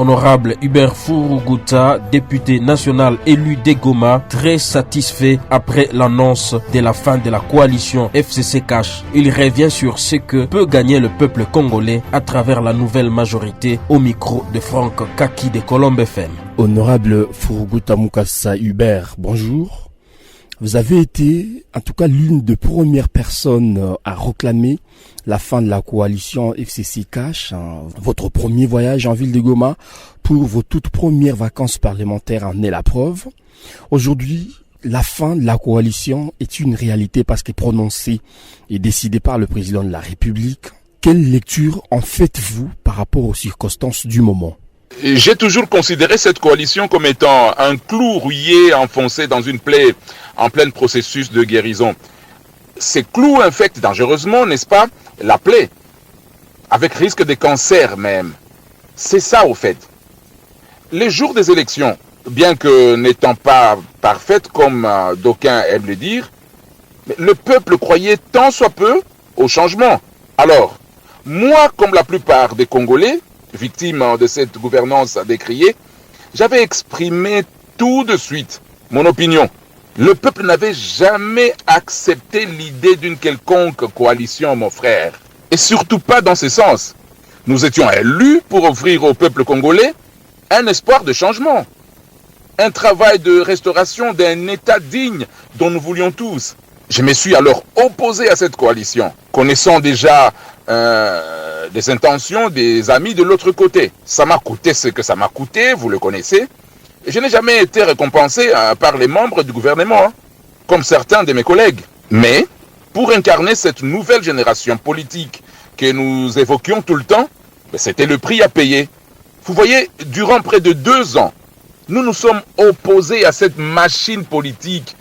Honorable Hubert Furuguta, député national élu des Goma, très satisfait après l'annonce de la fin de la coalition FCC Cash. Il revient sur ce que peut gagner le peuple congolais à travers la nouvelle majorité au micro de Franck Kaki de Colombe FM. Honorable Furuguta Mukasa Hubert, bonjour. Vous avez été, en tout cas, l'une des premières personnes à réclamer la fin de la coalition FCC Cash. Votre premier voyage en ville de Goma pour vos toutes premières vacances parlementaires en est la preuve. Aujourd'hui, la fin de la coalition est une réalité parce qu'elle est prononcée et décidée par le président de la République. Quelle lecture en faites-vous par rapport aux circonstances du moment ? J'ai toujours considéré cette coalition comme étant un clou rouillé enfoncé dans une plaie en plein processus de guérison. Ces clous infectent dangereusement, n'est-ce pas, la plaie, avec risque de cancer même. C'est ça au fait. Les jours des élections, bien que n'étant pas parfaites comme d'aucuns aiment le dire, le peuple croyait tant soit peu au changement. Alors, moi, comme la plupart des Congolais, victime de cette gouvernance décriée, j'avais exprimé tout de suite mon opinion. Le peuple n'avait jamais accepté l'idée d'une quelconque coalition, mon frère. Et surtout pas dans ce sens. Nous étions élus pour offrir au peuple congolais un espoir de changement. Un travail de restauration d'un État digne dont nous voulions tous. Je me suis alors opposé à cette coalition, connaissant déjà des intentions des amis de l'autre côté. Ça m'a coûté ce que ça m'a coûté, vous le connaissez. Et je n'ai jamais été récompensé par les membres du gouvernement, comme certains de mes collègues. Mais, pour incarner cette nouvelle génération politique que nous évoquions tout le temps, c'était le prix à payer. Vous voyez, durant près de 2 ans, nous nous sommes opposés à cette machine politique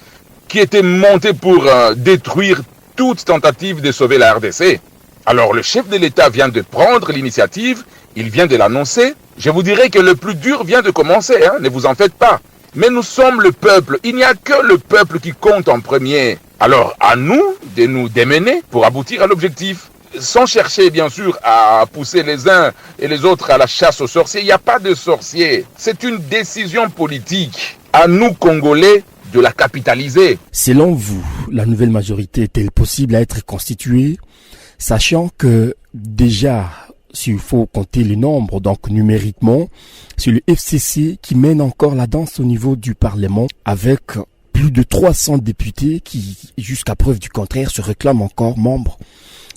qui était montée pour détruire toute tentative de sauver la RDC. Alors le chef de l'État vient de prendre l'initiative, il vient de l'annoncer. Je vous dirais que le plus dur vient de commencer, ne vous en faites pas. Mais nous sommes le peuple, il n'y a que le peuple qui compte en premier. Alors à nous de nous démener pour aboutir à l'objectif. Sans chercher bien sûr à pousser les uns et les autres à la chasse aux sorciers, il n'y a pas de sorciers. C'est une décision politique. À nous Congolais de la capitaliser. Selon vous, la nouvelle majorité est-elle possible à être constituée, sachant que déjà, s'il faut compter les nombres, donc numériquement, c'est le FCC qui mène encore la danse au niveau du Parlement avec plus de 300 députés qui, jusqu'à preuve du contraire, se réclament encore membres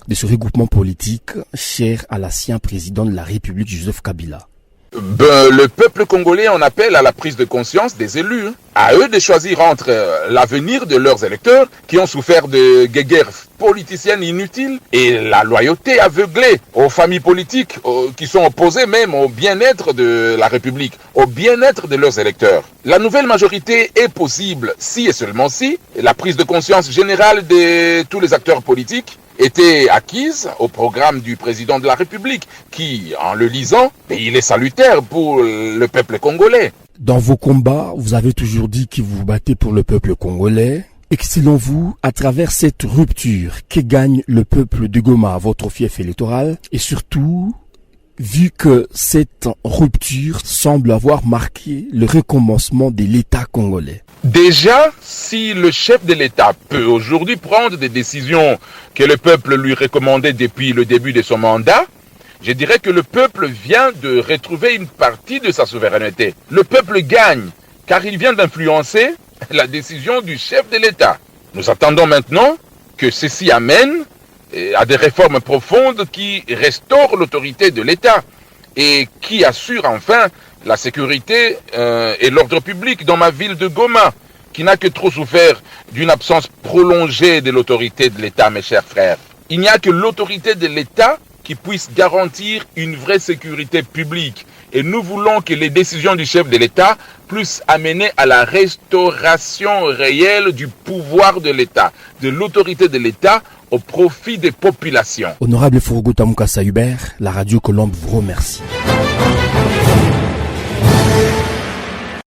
de ce regroupement politique cher à l'ancien président de la République, Joseph Kabila. Le peuple congolais en appelle à la prise de conscience des élus. À eux de choisir entre l'avenir de leurs électeurs qui ont souffert de guéguerres politiciennes inutiles et la loyauté aveuglée aux familles politiques qui sont opposées même au bien-être de la République, au bien-être de leurs électeurs. La nouvelle majorité est possible si et seulement si la prise de conscience générale de tous les acteurs politiques était acquise au programme du président de la République qui, en le lisant, il est salutaire pour le peuple congolais. Dans vos combats, vous avez toujours dit que vous vous battez pour le peuple congolais. Et que selon vous, à travers cette rupture, que gagne le peuple de Goma, votre fief électoral, et surtout, vu que cette rupture semble avoir marqué le recommencement de l'État congolais? Déjà, si le chef de l'État peut aujourd'hui prendre des décisions que le peuple lui recommandait depuis le début de son mandat, je dirais que le peuple vient de retrouver une partie de sa souveraineté. Le peuple gagne, car il vient d'influencer la décision du chef de l'État. Nous attendons maintenant que ceci amène à des réformes profondes qui restaurent l'autorité de l'État et qui assurent enfin la sécurité et l'ordre public dans ma ville de Goma, qui n'a que trop souffert d'une absence prolongée de l'autorité de l'État, mes chers frères. Il n'y a que l'autorité de l'État qui puisse garantir une vraie sécurité publique. Et nous voulons que les décisions du chef de l'État puissent amener à la restauration réelle du pouvoir de l'État, de l'autorité de l'État au profit des populations. Honorable Furuguta Mukasa Hubert, la radio Colombe vous remercie.